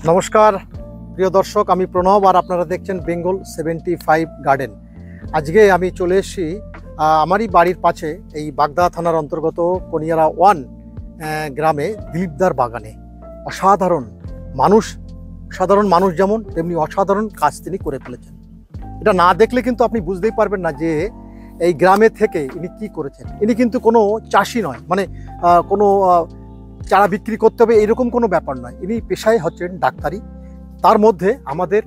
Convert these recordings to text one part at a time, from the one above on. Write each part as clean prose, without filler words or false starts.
নমস্কার প্রিয় দর্শক, আমি প্রণব আর আপনারা দেখছেন বেঙ্গল 75 গার্ডেন। আজকে আমি চলে এসেছি আমারই বাড়ির পাশে এই বাগদা থানার অন্তর্গত কনিয়ারা 1 গ্রামে দিলীপদার বাগানে। সাধারণ মানুষ যেমন তেমনি অসাধারণ কাজ তিনি করে ফেলেছেন। এটা না দেখলে কিন্তু আপনি বুঝতেই পারবেন না যে এই গ্রামে থেকে ইনি কি করেছেন। ইনি কিন্তু কোনো চাষি নয়, মানে কোনো চারা বিক্রি করতে হবে এরকম কোনো ব্যাপার নয়। ইনি পেশায় হচ্ছেন ডাক্তারি। তার মধ্যে আমাদের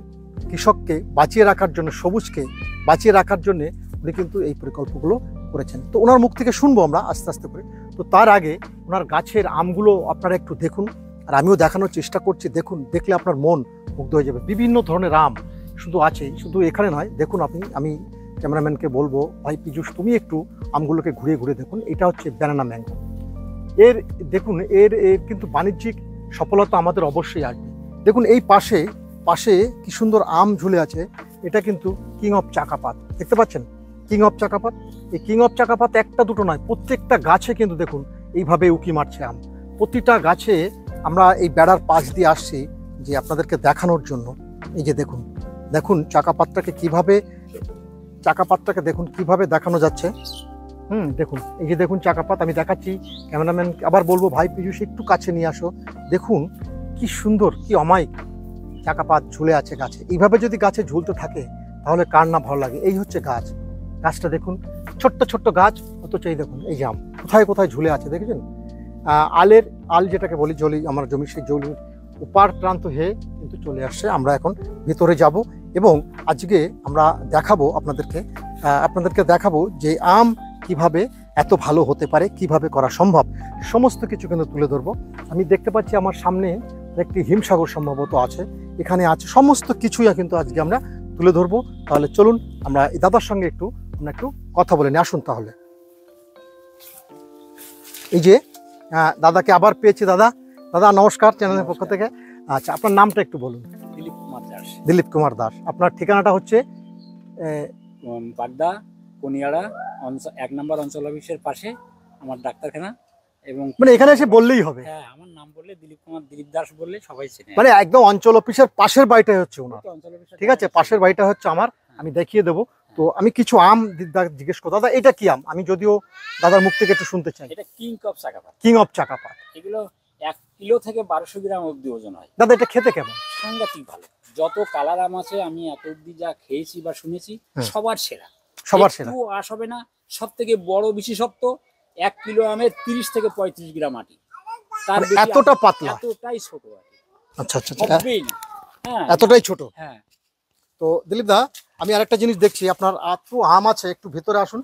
কৃষককে বাঁচিয়ে রাখার জন্য, সবুজকে বাঁচিয়ে রাখার জন্য উনি কিন্তু এই প্রকল্পগুলো করেছেন। তো ওনার মুখ থেকে শুনবো আমরা আস্তে আস্তে করে। তো তার আগে ওনার গাছের আমগুলো আপনারা একটু দেখুন, আর আমিও দেখানোর চেষ্টা করছি। দেখুন, দেখলে আপনার মন মুগ্ধ হয়ে যাবে। বিভিন্ন ধরনের আম শুধু আছেই, শুধু এখানে নয়। দেখুন, আমি ক্যামেরাম্যানকে বলবো, ভাই পীযূষ তুমি একটু আমগুলোকে ঘুরে ঘুরে দেখুন। এটা হচ্ছে ব্যানানা ম্যাঙ্গো। দেখুন এর কিন্তু বাণিজ্যিক সফলতা আমাদের অবশ্যই আসবে। দেখুন এই পাশে কি সুন্দর আম ঝুলে আছে। এটা কিন্তু কিং অফ চাকাপাত, দেখতে পাচ্ছেন? কিং অফ চাকাপাত। এই কিং অফ চাকাপাত একটা দুটো নয়, প্রত্যেকটা গাছে কিন্তু দেখুন এইভাবে উকি মারছে আম। প্রতিটা গাছে আমরা এই বেড়ার পাশ দিয়ে আসছি যে আপনাদেরকে দেখানোর জন্য। এই যে দেখুন চাকাপাতটাকে দেখুন কিভাবে দেখানো যাচ্ছে। দেখুন, এই যে দেখুন চাকাপাত। আমি দেখাচ্ছি, ক্যামেরাম্যান আবার বলবো ভাই পীযূষ একটু কাছে নিয়ে আসো। দেখুন কি সুন্দর, কি অমায়িক চাকাপাত ঝুলে আছে গাছে। এইভাবে যদি গাছে ঝুলতে থাকে তাহলে কার না ভালো লাগে। এই হচ্ছে গাছটা দেখুন, ছোট্ট ছোট্ট গাছ, অথচ এই দেখুন এই জাম কোথায় কোথায় ঝুলে আছে, দেখেছেন? আল যেটাকে বলি জলি, আমার জমি, সেই জলি উপার প্রান্ত হয়ে কিন্তু চলে আসছে। আমরা এখন ভিতরে যাব এবং আজকে আমরা আপনাদেরকে দেখাবো যে আম কিভাবে এত ভালো হতে পারে, কিভাবে করা সম্ভব, সমস্ত কিছু কিন্তু তুলে ধরবো। আমি দেখতে পাচ্ছি আমার সামনে একটি হিমসাগর সম্ভবত আছে, এখানে আছে সমস্ত কিছুই কিন্তু আজকে আমরা তুলে ধরবো। তাহলে চলুন আমরা এই দাদার সঙ্গে একটু কথা বলে নিই। আসুন তাহলে। এই যে দাদাকে আবার পেয়েছি। দাদা নমস্কার, চ্যানেলের পক্ষ থেকে। আচ্ছা, আপনার নামটা একটু বলুন। দিলীপ কুমার দাস। আপনার ঠিকানাটা হচ্ছে বাগদা কনিয়ারা 1 নম্বর অঞ্চল অফিসের পাশে আমার ডাক্তারখানা। এবং মানে এখানে এসে বললেই হবে? হ্যাঁ, আমার নাম বললে দিলীপ দাস বললে সবাই চেনে। মানে একদম অঞ্চল অফিসের পাশের বাড়িটাই হচ্ছে ওনার, ঠিক আছে? পাশের বাড়িটা হচ্ছে আমার, আমি দেখিয়ে দেবো। তো আমি কিছু আম জিজ্ঞেস করবো। দাদা এটা কি আম? আমি যদিও দাদার মুখ থেকে একটু শুনতে চাই। এটা কিং অফ চাকাপাত। এগুলো 1 কিলো থেকে 1200 গ্রাম অবধি ওজন হয়। দাদা এটা খেতে কেমন? সাংঘাতিক ভালো। যত কালার আম আছে আমি এত অবধি যা খেয়েছি বা শুনেছি সবার সেরা। আশ হবে না। সব থেকে বড় বিশেষত্ব 1 কিলো আমের 30 থেকে 35 গ্রাম আটি। তার এতটা পাতলা, এতটাই ছোট আটি। আচ্ছা, হ্যাঁ এতটাই ছোট। হ্যাঁ। তো দিলীপ দা, আমি আরেকটা জিনিস দেখছি, আপনার এত আম আছে, একটু ভেতরে আসুন।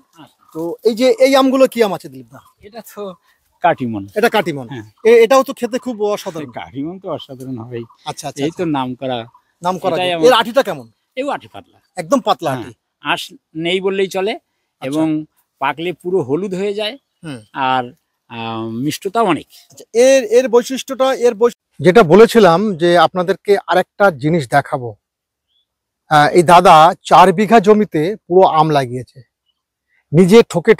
তো এই আমগুলো কি আম আছে দিলীপ দা? এটা তো কাটিমন। এটা কাটিমন। এটাও তো খেতে খুব অসাধারণ। কাটিমন তো অসাধারণ হবেই। আচ্ছা, এই তো নাম করা। এর আটিটা কেমন? এই আটি পাতলা, একদম পাতলা আটি, আঁশ নেই বললেই চলে। এবং পাকলে পুরো হলুদ হয়ে যায়, আর মিষ্টতা অনেক। এর বৈশিষ্ট্যটা যেটা বলেছিলাম যে আপনাদেরকে আরেকটা জিনিস দেখাবো। এই দাদা 4 বিঘা জমিতে পুরো আম লাগিয়েছে। নিজে ঠকে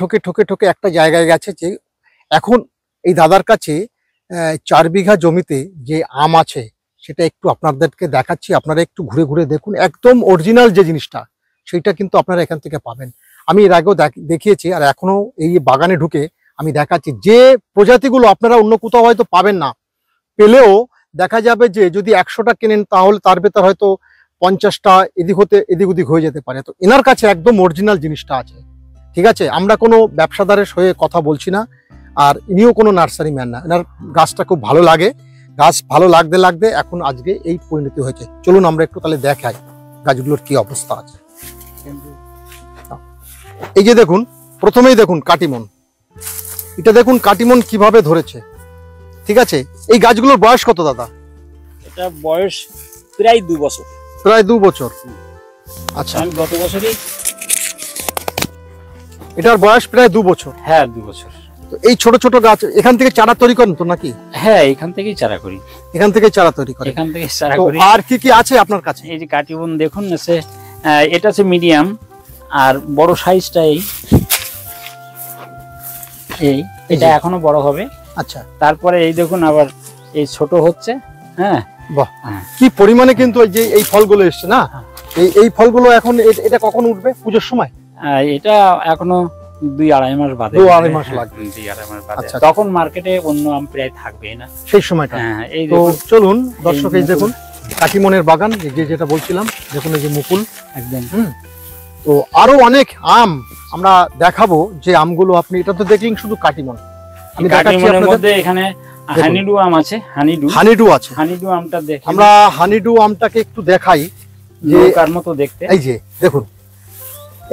একটা জায়গায় গেছে যে এখন এই দাদার কাছে 4 বিঘা জমিতে যে আম আছে সেটা একটু আপনাদেরকে দেখাচ্ছি। আপনারা একটু ঘুরে ঘুরে দেখুন। একদম অরিজিনাল যে জিনিসটা সেইটা কিন্তু আপনারা এখান থেকে পাবেন। আমি এর আগেও দেখিয়েছি, আর এখনো এই বাগানে ঢুকে আমি দেখাচ্ছি যে প্রজাতিগুলো আপনারা অন্য কোথাও হয়তো পাবেন না। পেলেও দেখা যাবে যে যদি 100টা কেনেন তাহলে তার ভেতর হয়তো 50টা এদিক ওদিক হয়ে যেতে পারে। তো এনার কাছে একদম অরিজিনাল জিনিসটা আছে, ঠিক আছে? আমরা কোনো ব্যবসাদারের হয়ে কথা বলছি না, আর ইনিও কোনো নার্সারি ম্যান না। এনার গাছটা খুব ভালো লাগে। গাছ ভালো লাগতে এখন আজকে এই পরিণতি হয়েছে। চলুন আমরা একটু তাহলে দেখাই গাছগুলোর কি অবস্থা আছে। এই যে দেখুন, প্রথমেই দেখুন কাটিমন। এটা দেখুন কাটিমন কিভাবে ধরেছে, ঠিক আছে? এই গাছগুলোর বয়স কত দাদা? এটা বয়স প্রায় 2 বছর। প্রায় 2 বছর। আচ্ছা, গত বছরই এটার বয়স প্রায় 2 বছর। হ্যাঁ, 2 বছর। তো এই ছোট ছোট গাছ এখান থেকে চারা তৈরি করেন তো নাকি? হ্যাঁ, এখান থেকেই চারা করি। এখান থেকেই চারা তৈরি করেন? এখান থেকে চারা করি। আর কি আছে আপনার কাছে? এই যে কাটিমন দেখুন, এটা হচ্ছে মিডিয়াম, আর বড় সাইজটা এটা এখনো বড় হবে। আচ্ছা, তারপরে এই দেখুন আবার এই ছোট হচ্ছে। হ্যাঁ, বাহ, হ্যাঁ। কি পরিমাণে কিন্তু এই যে এই ফলগুলো এসছে না, এই ফলগুলো এখন এটা কখন উঠবে? পুজোর সময়? এটা এখনো 2-2.5 মাস বাদে, 2-2.5 মাস লাগবে। 2-2.5 মাস বাদে। আচ্ছা, তখন মার্কেটে অন্য আম প্রায় থাকবেই না সেই সময়টা। হ্যাঁ, এই তো দেখুন, চলুন দর্শক, এই দেখুন কাটিমনের বাগান, যেটা বলছিলাম, দেখুন এই যে মুকুল। একদম। তো আরো অনেক আম আমরা দেখাবো, যে আমগুলো আপনি, এটা তো দেখলেন শুধু কাটিমন, আমি দেখাচ্ছি কাটিমনের আপনাদের। মধ্যে এখানে হানিডু আম আছে, হানিডু আছে। হানিডু আমটা দেখি আমরা হানিডু আমটাকে একটু দেখাই, যে নৌকার মতো দেখতে। এই যে দেখুন,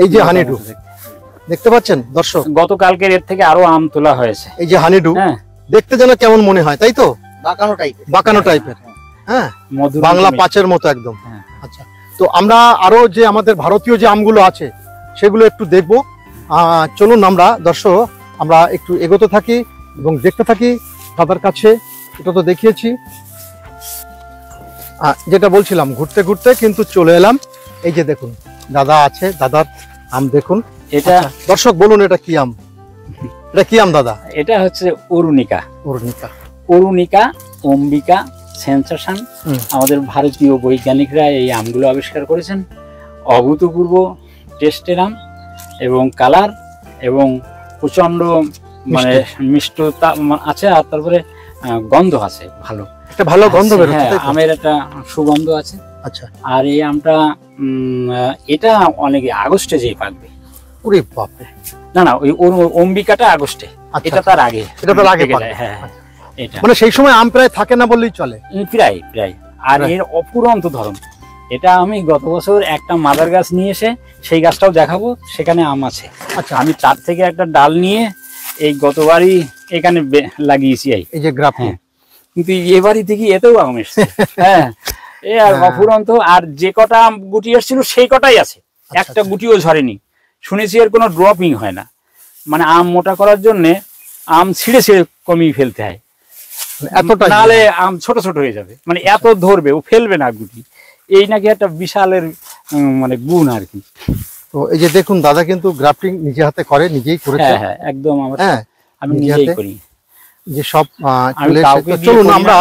এই যে হানিডু দেখতে পাচ্ছেন দর্শক, গতকালকের এর থেকে আরো আম তোলা হয়েছে। এই যে হানিডু, হ্যাঁ, দেখতে যেন কেমন মনে হয়, তাই তো? বাঁকানো হ্যাঁ, টাইপের, হ্যাঁ, মধুর বাংলা মতো পাঁচের মতো একদম। হ্যাঁ। আচ্ছা, তো আমরা আরো যে আমাদের ভারতীয় যে আমগুলো আছে সেগুলো একটু দেখবো। চলুন আমরা দর্শক, আমরা একটু এগোতে থাকি এবং দেখতে থাকি দাদার কাছে। এটা তো দেখিয়েছি, যেটা বলছিলাম, ঘুরতে ঘুরতে কিন্তু চলে এলাম। এই যে দেখুন দাদা আছে, দাদার আম দেখুন। এটা আচ্ছা, দর্শক বলুন এটা কি আম? এটা কি আম দাদা? এটা হচ্ছে অরুণিকা। অরুণিকা, অরুণিকা, অম্বিকা, সেন্সেশন। আমাদের ভারতীয় বৈজ্ঞানিকরা এই আমগুলো আবিষ্কার করেছেন। অভূতপূর্ব টেস্টের আম এবং কালার এবং প্রচন্ড মানে মিষ্টতা আছে, আর তারপরে গন্ধ আছে ভালো, একটা ভালো গন্ধ বেরোচ্ছে, হ্যাঁ, তাই তো? আমের একটা সুগন্ধ আছে। আচ্ছা, আর এই আমটা এটা অনেকে আগস্টে যেই পাকবে। ওরে বাপরে, না না, ওই অম্বিকাটা আগস্টে, আচ্ছা, এটা তার আগে, এটা তার আগে পেকে পাকে। যায়, হ্যাঁ, এটা মানে সেই সময় আম প্রায় থাকে না বললেই চলে। প্রায় প্রায়। আর প্রায়। এর অপুরন্ত ধরন, এটা আমি গত বছর একটা মাদার গাছ নিয়ে এসে সেই গাছটাও দেখাবো, সেখানে আম আছে। আচ্ছা, আমি তার থেকে একটা ডাল নিয়ে এই গতবারই এখানে লাগিয়েছি। এই যে গ্রাফটিং, হ্যাঁ, কিন্তু এবারই থেকে এতেও আম এসছে। হ্যাঁ, এ আর অপুরন্ত। আর যে কটা আম গুটি এসেছিল সেই কটাই আছে, একটা গুটিও ঝরেনি। শুনেছি এর কোনো ড্রপিং হয় না, মানে আম মোটা করার জন্য আম ছিঁড়ে ছিঁড়ে কমিয়ে ফেলতে হয়, এতটা নাহলে আম ছোট ছোট হয়ে যাবে, মানে এত ধরবে, ও ফেলবে না গুটি। এই নাকি একটা বিশালের মানে গুণ আর কি। তো এই যে দেখুন দাদা কিন্তু গ্রাফটিং নিজে হাতে করে, নিজেই করেছে। হ্যাঁ হ্যাঁ, একদম আমার, হ্যাঁ, আমি নিজে নিজেই হাতে করি। যে সব আমি চলে কাউকে এসেছে। দিয়ে চলুন করি না। আমরা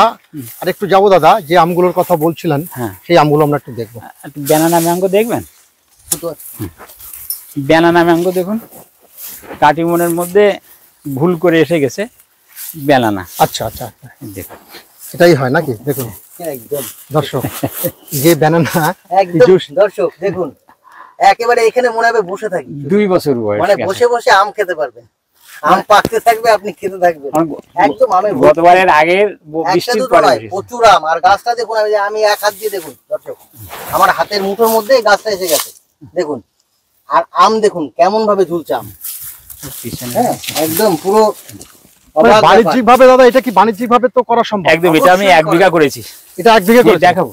আরেকটু যাবো দাদা, যে আমগুলোর কথা বলছিলেন হ্যাঁ, সেই আমগুলো আমরা একটু দেখবো। একটু ব্যানানা ম্যাঙ্গো দেখবেন। ব্যানানা ম্যাঙ্গো দেখুন, কাটিমনের মধ্যে ভুল করে এসে গেছে ব্যানানা। আচ্ছা আচ্ছা, দেখুন এটাই হয় নাকি? দেখুন একদম দর্শক, যে ব্যানানা একদম দর্শক দেখুন, একেবারে এখানে মনে হবে বসে থাকি, 2 বছর বয়স, মানে বসে বসে আম খেতে পারবেন, আম পাকতে থাকবে, আপনি খেতে থাকবেন। একদম আমের গতবারের আগের একটা বৃষ্টির দুটো পরে নয়, এসেছে। প্রচুর আম। আর গাছটা দেখুন, আমি এক হাত দিয়ে দেখুন দর্শক, আমার হাতের মুঠোর মধ্যে গাছটা এসে গেছে দেখুন। আর আম দেখুন কেমন ভাবে ঝুলছে আম, পিছনে। হ্যাঁ একদম পুরো বাণিজ্যিক ভাবে দাদা, এটা কি বাণিজ্যিক ভাবে তো করা সম্ভব? একদম, এটা আমি 1 বিঘা করেছি। এটা 1 বিঘা করে দেখাবো।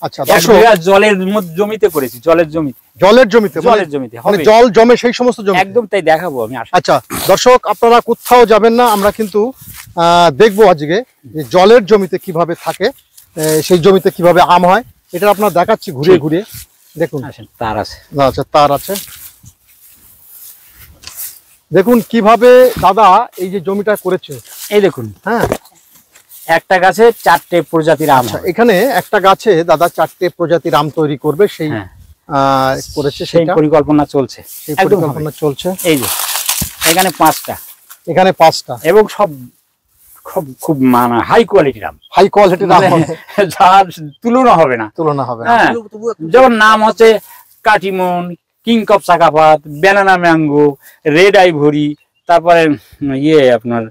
আচ্ছা 1 দর্শক, বিঘা জলের জমিতে করেছি, জলের জমিতে। জলের জমিতে, জলের জমিতে মানে হবে। জল জমে সেই সমস্ত জমি। একদম তাই, দেখাবো আমি। আচ্ছা দর্শক, আপনারা কোথাও যাবেন না, আমরা কিন্তু দেখবো আজকে যে জলের জমিতে কিভাবে থাকে, সেই জমিতে কিভাবে আম হয়, এটা আপনারা দেখাচ্ছি ঘুরিয়ে ঘুরিয়ে। দেখুন আসেন, তার আছে। আচ্ছা, তার আছে। দেখুন কিভাবে দাদা এই যে জমিটা করেছে। এই দেখুন, হ্যাঁ, একটা গাছে 4টে প্রজাতির আম আচ্ছা, হয়। এখানে একটা গাছে দাদা 4টে প্রজাতির আম তৈরি করবে, সেই হ্যাঁ, করেছে, সেই সেটা পরিকল্পনা চলছে, সেই একদম হবে। পরিকল্পনা চলছে। এই যে এখানে 5টা, এখানে 5টা, এবং সব খুব খুব মানে হাই কোয়ালিটির আম, হাই কোয়ালিটির আম, যার তুলনা হবে না। তুলনা হবে না। হ্যাঁ, যেমন নাম হচ্ছে কাটিমন, কিং কপ চাকাপাত, ব্যানানা ম্যাঙ্গো, রেড আইভরি, তারপরে আপনার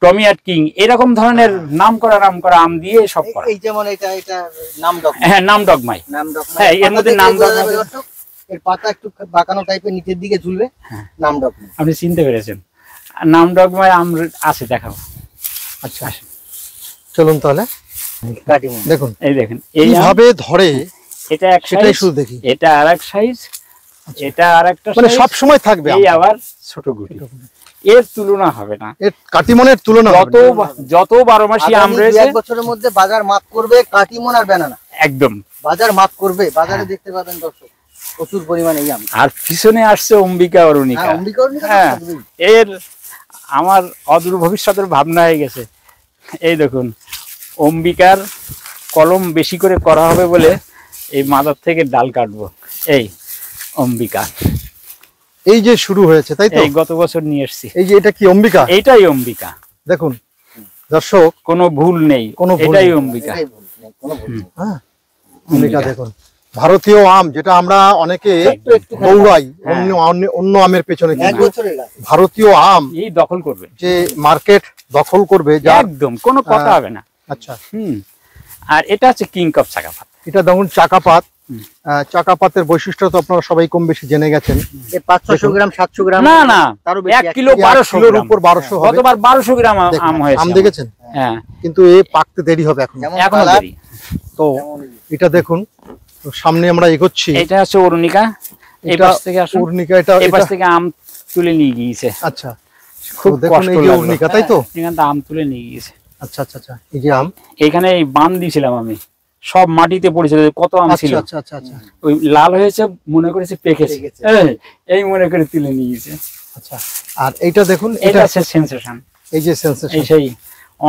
টমিয়াট কিং, এরকম ধরনের নাম করা আম দিয়ে সব করা। এই যেমন এটা নাম ডক, হ্যাঁ, নাম ডগমাই। নাম ডক, হ্যাঁ, এর মধ্যে নাম ডগমাই। এর পাতা একটু বাঁকানো টাইপের নিচের দিকে ঝুলবে, নাম ডক। আপনি চিনতে পেরেছেন, নাম ডগমাই আম আছে, দেখাবো। আচ্ছা চলুন তাহলে কাটিমন দেখুন এই দেখেন, এই আম, কিভাবে ধরে, এটা এক সেটাই সাইজ, শুধু দেখি। এটা আরেক সাইজ, এটা আরেকটা মানে size, সব সময় থাকবে এই আম। আবার ছোট গুটি, এর তুলনা হবে না। এর কাটিমনের তুলনা হবে যত না। যত 12 মাসি আম রয়েছে, 1 বছরের মধ্যে বাজার মাত করবে কাটিমন আর ব্যানানা, একদম। বাজার মাত করবে। বাজারে দেখতে পাবেন দর্শক প্রচুর পরিমাণে এই আম। আর পিছনে আসছে অম্বিকা অরুণিকা। হ্যাঁ, অম্বিকা অরুণিকা তো হ্যাঁ, থাকবেই। এর আমার অদূর ভবিষ্যতের ভাবনা হয়ে গেছে। এই দেখুন, অম্বিকার কলম বেশি করে করা হবে বলে এই মাদার থেকে ডাল কাটবো। এই অম্বিকা, এই যে শুরু হয়েছে তাই তো, এই গত বছর নিয়ে এসেছি। এই যে এটা কি অম্বিকা? এইটাই অম্বিকা, দেখুন দর্শক, কোনো ভুল নেই, কোনো ভুল এটাই নেই। অম্বিকা। এটাই ভুল, কোনো ভুল নেই। হ্যাঁ, অম্বিকা দেখুন, ভারতীয় আম যেটা আমরা অনেকে একটু একটু দৌড়াই হ্যাঁ। অন্য আমের পেছনে, এক কিন্তু বছরের গাছ। ভারতীয় আম এই দখল করবে যে মার্কেট দখল করবে, যার একদম, কোনো কথা হবে না। আচ্ছা, আর এটা হচ্ছে কিং কাপ চাকাপাত। এটা দেখুন চাকাপাত। হুম। চাকাপাতের বৈশিষ্ট্য তো আপনারা সবাই কম বেশি জেনে গেছেন। এ 500 গ্রাম 700 গ্রাম না না, তারও বেশি, 1 কিলো 1200 কিলোর গ্রাম। উপর 1200 হবে। গতবার 1200 গ্রাম দেখুন, আম হয়েছে। আম দেখেছেন, হ্যাঁ, কিন্তু এ পাকতে দেরি হবে এখন। যেমন এখনো কালার, দেরি। তো এটা দেখুন, তো সামনে আমরা এগোচ্ছি। এটা হচ্ছে অরুণিকা, এই এটা পাশ থেকে আসুন, অরুণিকা, এটা এই পাশ এটা- থেকে আম তুলে নিয়ে গিয়েছে। আচ্ছা, খুব তো দেখুন কষ্ট এই যে লাগলো। অরুণিকা, তাই তো? এখান থেকে আম তুলে নিয়ে গিয়েছে। আচ্ছা আচ্ছা আচ্ছা, এই যে আম। এখানে এই বান দিয়েছিলাম আমি, সব মাটিতে পড়েছিল, কত আম ছিল। আচ্ছা আচ্ছা আচ্ছা আচ্ছা ওই লাল হয়েছে মনে করেছে পেকেছে, পেকেছে। এই মনে করে তুলে নিয়েছে। আচ্ছা। আর এইটা দেখুন, এটা এটা হচ্ছে সেন্সেশন। এই যে এই সেন্সেশন, সেই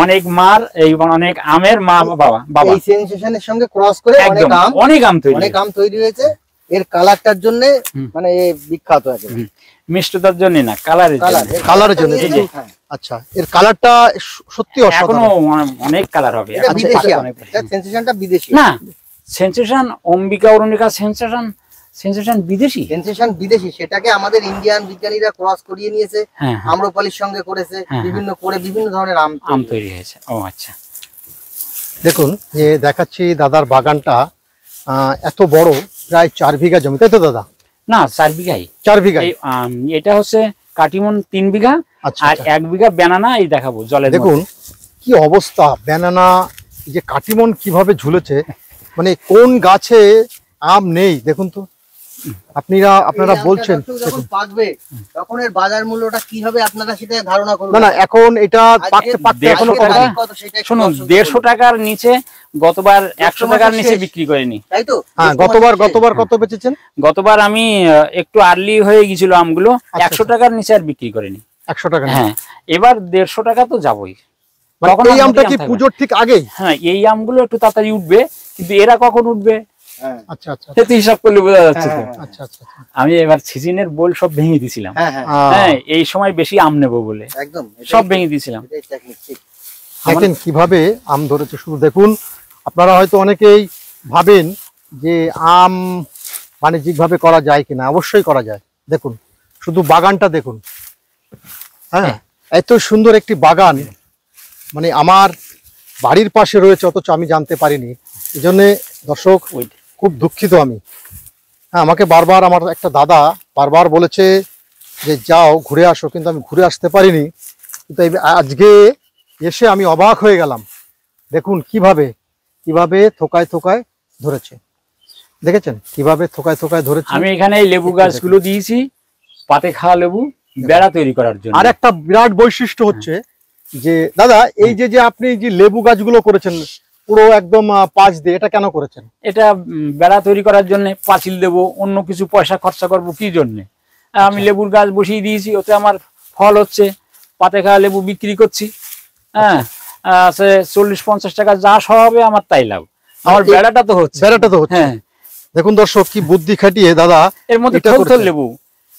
অনেক মার, এই অনেক আমের মা বাবা বাবা এই সেনসেশনের সঙ্গে ক্রস করে একদম অনেক আম তৈরি। অনেক আম তৈরি হয়েছে। এর কালারটার জন্য মানে এ বিখ্যাত আছে। মিষ্টতার জন্য না, কালারের জন্য। কালারের জন্য, এই যে, হ্যাঁ, আচ্ছা, এর কালারটা সত্যি এখনো অসাধারণ। অনেক কালার হবে। এটা এখন বিদেশি আম, অনেক বেশি। এটা সেনসেশনটা বিদেশি। না, সেন্সেশন অম্বিকা অরুণিকা সেন্সেশন বিদেশি। সেনসেশন বিদেশি, সেটাকে আমাদের ইন্ডিয়ান বিজ্ঞানীরা ক্রস করিয়ে নিয়েছে, হ্যাঁ, আম্রপালির সঙ্গে করেছে, হ্যাঁ, বিভিন্ন ধরনের আম আম তৈরি হয়েছে। ও আচ্ছা, দেখুন যে দেখাচ্ছি দাদার বাগানটা, এত বড়, প্রায় 4 বিঘা জমি, তাই তো দাদা? না 4 বিঘাই। 4 বিঘা। এই এটা হচ্ছে কাটিমন 3 বিঘা, আচ্ছা আর আচ্ছা। 1 বিঘা ব্যানানা। এই দেখাবো জলের দেখুন মধ্যে। কি অবস্থা, ব্যানানা, এই যে কাটিমন কিভাবে ঝুলেছে, মানে কোন গাছে আম নেই দেখুন তো। আপনারা এই আমটা বলছেন, দর্শক যখন পাকবে তখন এর বাজার মূল্যটা কি হবে আপনারা সেটা ধারণা করবেন। না না, এখন এটা আজকে পাকতে পাকতে দেড়শো এখনো টাকা। কত? কত সেটা একটু শুনুন, দর্শকদের 150 বলুন। টাকার নিচে গতবার 100 টাকার নিচে শেষ। বিক্রি করিনি। তাই তো? হ্যাঁ, গতবার কত বেচেছেন? গতবার আমি একটু আর্লি হয়ে গেছিল আমগুলো, আচ্ছা, 100 টাকার নিচে আর বিক্রি করিনি। 100 টাকা নিয়ে। হ্যাঁ, এবার 150 টাকা তো যাবই। মানে তখন এই আর আমটা মোটি কি আম থাকবে পুজোর ঠিক আগেই? হ্যাঁ, এই আমগুলো একটু তাড়াতাড়ি উঠবে, কিন্তু এরা কখন উঠবে হ্যাঁ, আচ্ছা আচ্ছা সে তো হিসাব করলে বোঝা যাচ্ছে তো। হ্যাঁ, আচ্ছা আচ্ছা আচ্ছা। আমি এবার সিজনের বোল সব ভেঙে দিয়েছিলাম। হ্যাঁ, হ্যাঁ, হ্যাঁ, এই সময় বেশি আম নেবো বলে একদম সব ভেঙে দিয়েছিলাম। এটাই technique, ঠিক। দেখেন কিভাবে আম ধরেছে, শুধু দেখুন। আপনারা হয়তো অনেকেই ভাবেন যে আম বাণিজ্যিকভাবে করা যায় কিনা, অবশ্যই করা যায়। দেখুন শুধু বাগানটা দেখুন, হ্যাঁ, এত সুন্দর একটি বাগান, মানে আমার বাড়ির পাশে রয়েছে, অথচ আমি জানতে পারিনি। এই জন্যে দর্শক খুব দুঃখিত আমি। হ্যাঁ, আমাকে বারবার আমার একটা দাদা বারবার বলেছে যে যাও ঘুরে আসো, কিন্তু আমি ঘুরে আসতে পারিনি। কিন্তু আজকে এসে আমি অবাক হয়ে গেলাম। দেখুন কিভাবে থোকায় থোকায় ধরেছে, দেখেছেন কিভাবে থোকায় থোকায় ধরেছে। আমি এখানে এই লেবু গাছগুলো দিয়েছি, পাতে খাওয়া লেবু, বেড়া তৈরি করার জন্য। আর একটা বিরাট বৈশিষ্ট্য হচ্ছে যে দাদা, এই যে আপনি যে লেবু গাছগুলো করেছেন পুরো একদম পাঁচ দিয়ে, এটা কেন করেছেন? এটা বেড়া তৈরি করার জন্য, পাঁচিল দেবো, অন্য কিছু পয়সা খরচা করবো কি জন্যে? আমি লেবুর গাছ বসিয়ে দিয়েছি, ওতে আমার ফল হচ্ছে, পাতে খাওয়া লেবু বিক্রি করছি। হ্যাঁ, 40-50 টাকা যা সব হবে আমার তাই লাভ, আমার বেড়াটা তো হচ্ছে। বেড়াটা তো হচ্ছে। হ্যাঁ, দেখুন দর্শক কি বুদ্ধি খাটিয়ে দাদা এর মধ্যে এটা থল করেছেন। লেবু,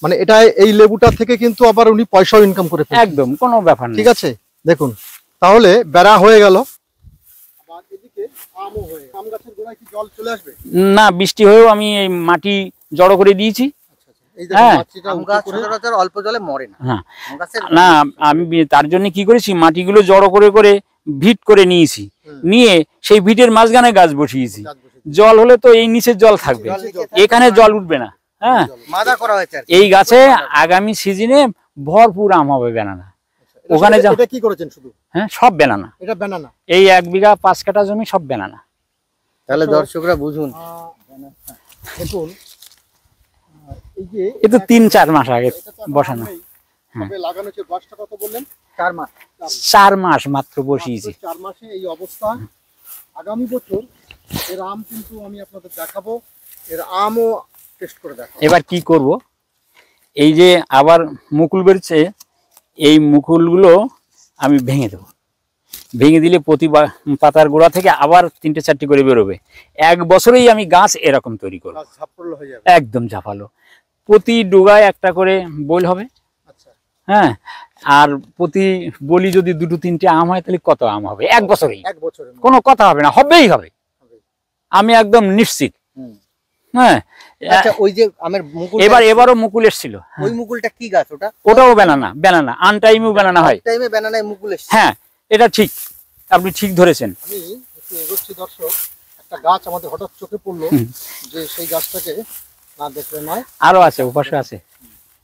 মানে এটা এই লেবুটা থেকে কিন্তু আবার উনি পয়সাও ইনকাম করে ফেলছেন। একদম কোনো ব্যাপার নেই। ঠিক আছে, দেখুন তাহলে বেড়া হয়ে গেল। না, বৃষ্টি হয়েও আমি এই মাটি জড়ো করে দিয়েছি। হ্যাঁ। আম গাছ সচরাচর অল্প জলে মরে না। হ্যাঁ, আম গাছের না আমি তার জন্য কি করেছি, মাটিগুলো জড়ো করে করে ভিট করে নিয়েছি, নিয়ে সেই ভিটের মাঝখানে গাছ বসিয়েছি। জল হলে তো এই নিচে জল থাকবে, জল নিচে থাকবে, এখানে জল উঠবে না। হ্যাঁ, মাদা করা হয়েছে আর কি। এই গাছে আগামী সিজনে ভরপুর আম হবে বেনানা। ওখানে যা এটা কি করেছেন শুধু? হ্যাঁ, সব বেনানা। এটা বেনানা। এই 1 বিঘা 5 কাঠা জমি সব বেনানা। তাহলে দর্শকরা বুঝুন। দেখুন এই যে এ তো 3-4 মাস আগে বসানো। তবে লাগানো হচ্ছে, বয়সটা কত বললেন? 4 মাস। 4 মাস মাত্র বসিয়েছি। 4 মাসে এই অবস্থা। আগামী বছর এর আম কিন্তু আমি আপনাদের দেখাবো, এর আমও টেস্ট করে দেখাবো। এবার কি করব, এই যে আবার মুকুল বেরোচ্ছে, এই মুকুলগুলো আমি ভেঙে দেবো। ভেঙে দিলে প্রতি পাতার গোড়া থেকে আবার 3টে-4টে করে বেরোবে। 1 বছরেই আমি গাছ এরকম তৈরি করব, একদম ঝাপালো। প্রতি ডোগায় একটা করে বল হবে। হ্যাঁ, আর প্রতি বলি যদি 2-3টে আম হয় তাহলে কত আম হবে 1 বছরেই? কোনো কথা হবে না, হবেই হবে, আমি একদম নিশ্চিত। হ্যাঁ, আচ্ছা, ওই যে আমের মুকুল, এবারও মুকুল এসেছিল। ওই মুকুলটা কি গাছ ওটা? ওটাও ব্যানানা, আনটাইমেও ব্যানানা হয়। টাইমে ব্যানানায় মুকুল এসেছে। হ্যাঁ, এটা ঠিক, আপনি ঠিক ধরেছেন। আমি একটু এগোচ্ছি দর্শক, একটা গাছ আমাদের হঠাৎ চোখে পড়লো, যে সেই গাছটাকে না দেখলে নয়। আরো আছে, ওপাশে আছে,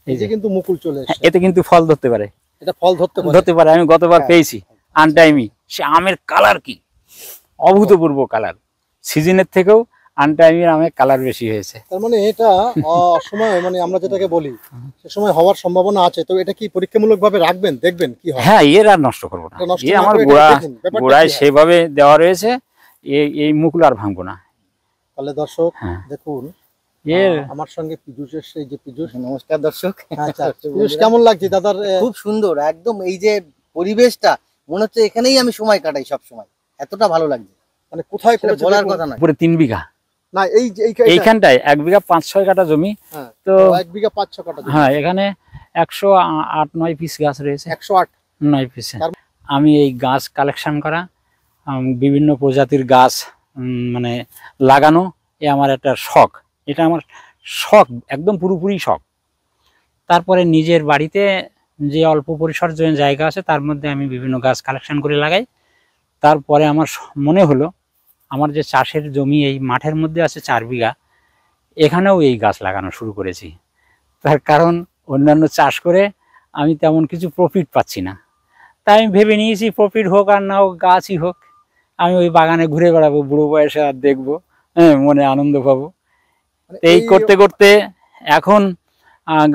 এই যে কিন্তু মুকুল চলে এসেছে। এতে কিন্তু ফল ধরতে পারে, এটা ফল ধরতে পারে। আমি গতবার পেয়েছি আনটাইমি। সে আমের কালার কি অভূতপূর্ব কালার, সিজনের থেকেও আনটাইমের আমের কালার বেশি হয়েছে। তার মানে এটা অসময়, মানে আমরা যেটাকে বলি সে সময় হওয়ার সম্ভাবনা আছে। তো এটা কি পরীক্ষামূলকভাবে রাখবেন, দেখবেন কি হয়? হ্যাঁ, এর আর নষ্ট করবো না, এ আমার গোড়ায় সেভাবে দেওয়া রয়েছে, এই মুকুল আর ভাঙবো না। তাহলে দর্শক দেখুন, আমার সঙ্গে পীযূষ এসেছে, এই যে পীযূষ। নমস্কার দর্শক। আচ্ছা, পীযূষ কেমন লাগছে দাদার? খুব সুন্দর, একদম এই যে পরিবেশটা মনে হচ্ছে এখানেই আমি সময় কাটাই সব সময়, এতটা ভালো লাগছে। মানে কোথায় করেছে বলার কথা না। পুরো 3 বিঘা না, এইখানটায় 1 বিঘা 5-6 কাঠা জমি। তো 1 বিঘা 5-6 কাঠা জমি। হ্যাঁ, এখানে 108-9 পিস গাছ রয়েছে। 108-9 পিস। আমি এই গাছ কালেকশন করা, বিভিন্ন প্রজাতির গাছ মানে লাগানো, এ আমার একটা শখ। এটা আমার শখ, একদম পুরোপুরি শখ। তারপরে নিজের বাড়িতে যে অল্প পরিসর যে জায়গা আছে তার মধ্যে আমি বিভিন্ন গাছ কালেকশন করে লাগাই। তারপরে আমার মনে হলো আমার যে চাষের জমি এই মাঠের মধ্যে আছে 4 বিঘা, এখানেও এই গাছ লাগানো শুরু করেছি। তার কারণ অন্যান্য চাষ করে আমি তেমন কিছু প্রফিট পাচ্ছি না, তাই আমি ভেবে নিয়েছি প্রফিট হোক আর না হোক, গাছই হোক, আমি ওই বাগানে ঘুরে বেড়াবো, বুড়ো বয়সে আর দেখবো, হ্যাঁ, মনে আনন্দ পাবো। এই করতে করতে এখন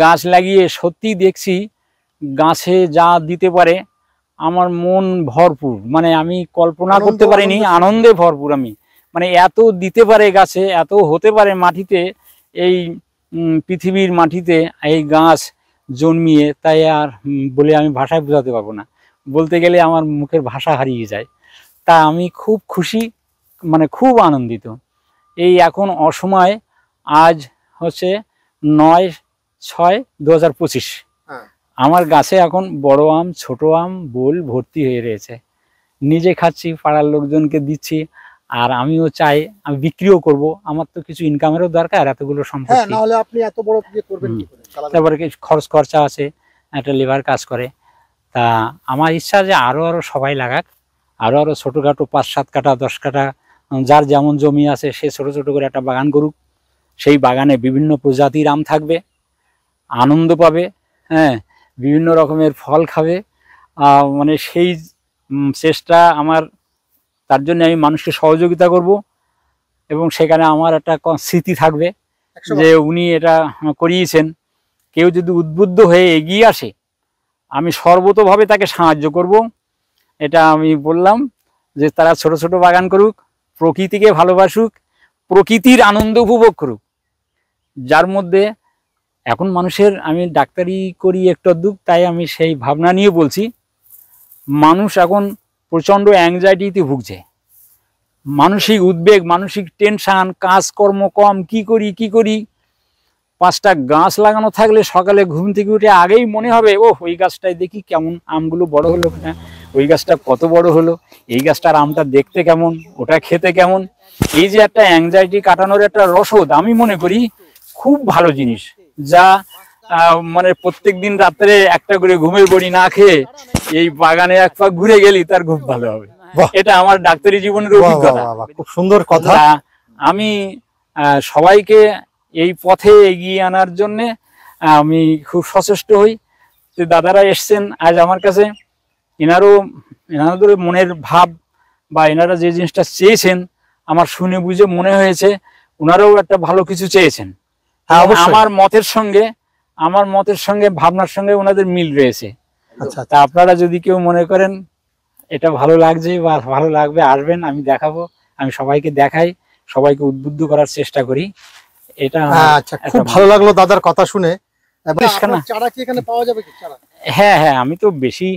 গাছ লাগিয়ে সত্যি দেখছি গাছে যা দিতে পারে আমার মন ভরপুর, মানে আমি কল্পনা করতে পারিনি, আনন্দে ভরপুর আমি। মানে এত দিতে পারে গাছে, এত হতে পারে মাটিতে, এই পৃথিবীর মাটিতে এই গাছ জন্মিয়ে, তাই আর বলে আমি ভাষায় বোঝাতে পারবো না। বলতে গেলে আমার মুখের ভাষা হারিয়ে যায়। তা আমি খুব খুশি, মানে খুব আনন্দিত। এই এখন অসময়, আজ হচ্ছে 9/6/2025, আমার গাছে এখন বড় আম, ছোট আম, বোল ভর্তি হয়ে রয়েছে। নিজে খাচ্ছি, পাড়ার লোকজনকে দিচ্ছি, আর আমিও চাই আমি বিক্রিও করব। আমার তো কিছু ইনকামেরও দরকার, এতগুলো সম্পত্তি। না হলে আপনি এত বড় বিয়ে করবেন কি করে? তারপরে কিছু খরচ খরচা আছে, একটা লেবার কাজ করে। তা আমার ইচ্ছা যে আরো সবাই লাগাক, আরো ছোটখাটো 5-7 কাঠা 10 কাঠা, যার যেমন জমি আছে সে ছোট ছোট করে একটা বাগান করুক। সেই বাগানে বিভিন্ন প্রজাতির আম থাকবে, আনন্দ পাবে, হ্যাঁ, বিভিন্ন রকমের ফল খাবে। মানে সেই চেষ্টা আমার, তার জন্য আমি মানুষকে সহযোগিতা করব, এবং সেখানে আমার একটা স্মৃতি থাকবে যে উনি এটা করিয়েছেন। কেউ যদি উদ্বুদ্ধ হয়ে এগিয়ে আসে, আমি সর্বতোভাবে তাকে সাহায্য করব। এটা আমি বললাম যে তারা ছোট ছোট বাগান করুক, প্রকৃতিকে ভালোবাসুক, প্রকৃতির আনন্দ উপভোগ করুক, যার মধ্যে এখন মানুষের, আমি ডাক্তারি করি একটু অদ্ভুত, তাই আমি সেই ভাবনা নিয়ে বলছি। মানুষ এখন প্রচণ্ড অ্যাংজাইটিতে ভুগছে, মানসিক উদ্বেগ, মানসিক টেনশান, কাজকর্ম কম, কি করি। 5টা গাছ লাগানো থাকলে সকালে ঘুম থেকে উঠে আগেই মনে হবে, ও ওই গাছটায় দেখি কেমন আমগুলো বড় হলো কিনা, ওই গাছটা কত বড় হলো, এই গাছটার আমটা দেখতে কেমন, ওটা খেতে কেমন। এই যে একটা অ্যাংজাইটি কাটানোর একটা রসদ, আমি মনে করি খুব ভালো জিনিস, যা মানে প্রত্যেক দিন রাত্রে একটা করে ঘুমের বড়ি না খেয়ে এই বাগানে এক পাক ঘুরে গেলি তার খুব ভালো হবে। এটা আমার ডাক্তারি জীবনের অভিজ্ঞতা। খুব সুন্দর কথা। আমি সবাইকে এই পথে এগিয়ে আনার জন্যে আমি খুব সচেষ্ট হই। দাদারা এসছেন আজ আমার কাছে, এনাদের মনের ভাব বা এনারা যে জিনিসটা চেয়েছেন আমার শুনে বুঝে মনে হয়েছে ওনারাও একটা ভালো কিছু চেয়েছেন। আমার মতের সঙ্গে ভাবনার সঙ্গে ওনাদের মিল রয়েছে। তা আপনারা যদি কেউ মনে করেন এটা ভালো লাগছে বা ভালো লাগবে, আসবেন, আমি দেখাবো, আমি সবাইকে দেখাই, সবাইকে উদ্বুদ্ধ করার চেষ্টা করি। এটা আচ্ছা, খুব ভালো লাগলো দাদার কথা শুনে। আপনার চারা কি এখানে পাওয়া যাবে কি চারা? হ্যাঁ হ্যাঁ, আমি তো বেশি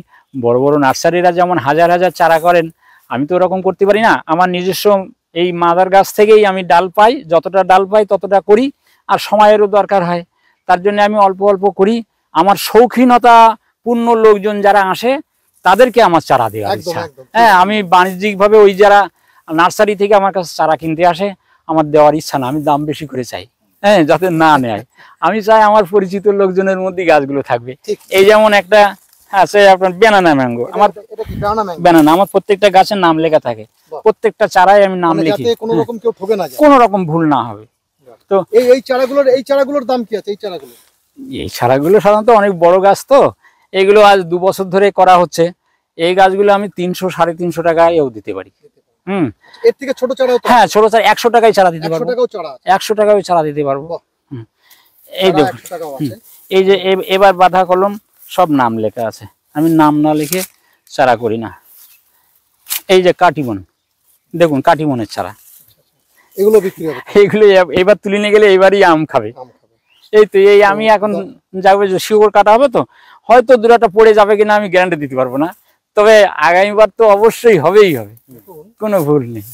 বড় বড় নার্সারিরা যেমন হাজার হাজার চারা করেন, আমি তো ওরকম করতে পারি না। আমার নিজস্ব এই মাদার গাছ থেকেই আমি ডাল পাই, যতটা ডাল পাই ততটা করি, আর সময়েরও দরকার হয়, তার জন্য আমি অল্প অল্প করি। আমার শৌখিনতা পূর্ণ লোকজন যারা আসে তাদেরকে আমার চারা দেওয়ার ইচ্ছা। হ্যাঁ, আমি বাণিজ্যিকভাবে ওই যারা নার্সারি থেকে আমার কাছে চারা কিনতে আসে আমার দেওয়ার ইচ্ছা না, আমি দাম বেশি করে চাই, হ্যাঁ, যাতে না নেয়। আমি চাই আমার পরিচিত লোকজনের মধ্যে গাছগুলো থাকবে। এই যেমন একটা আছে আপনার ব্যানানা ম্যাঙ্গো, আমার ব্যানানা, আমার প্রত্যেকটা গাছের নাম লেখা থাকে, প্রত্যেকটা চারায় আমি নাম লিখি, কোনো রকম কেউ ঠকে না যায়, কোনো রকম ভুল না হবে। তো এই চারাগুলোর দাম কি আছে? এই চারাগুলো সাধারণত অনেক বড় গাছ, তো এইগুলো আজ 2 বছর ধরে করা হচ্ছে। এই গাছগুলো আমি 300 350 টাকায়ও দিতে পারি। এর থেকে ছোট চারা? হ্যাঁ, ছোট চারা 100 টাকায় চারা দিতে পারবো, 100 টাকায় চারা দিতে পারবো। এই দেখুন, এই যে এবার বাঁধা কলম সব নাম লেখা আছে, আমি নাম না লিখে চারা করি না। এই যে কাটিমন, দেখুন কাটিমনের চারা, এগুলো বিক্রি হবে, এইগুলো এবার তুলে নিয়ে গেলে এবারই আম খাবে। এই তো এই আমি এখন যাবে যে শিকড় কাটা হবে, তো হয়তো 2টা পড়ে যাবে কিনা আমি গ্যারান্টি দিতে পারবো না, তবে আগামীবার তো অবশ্যই হবেই হবে, কোনো ভুল নেই।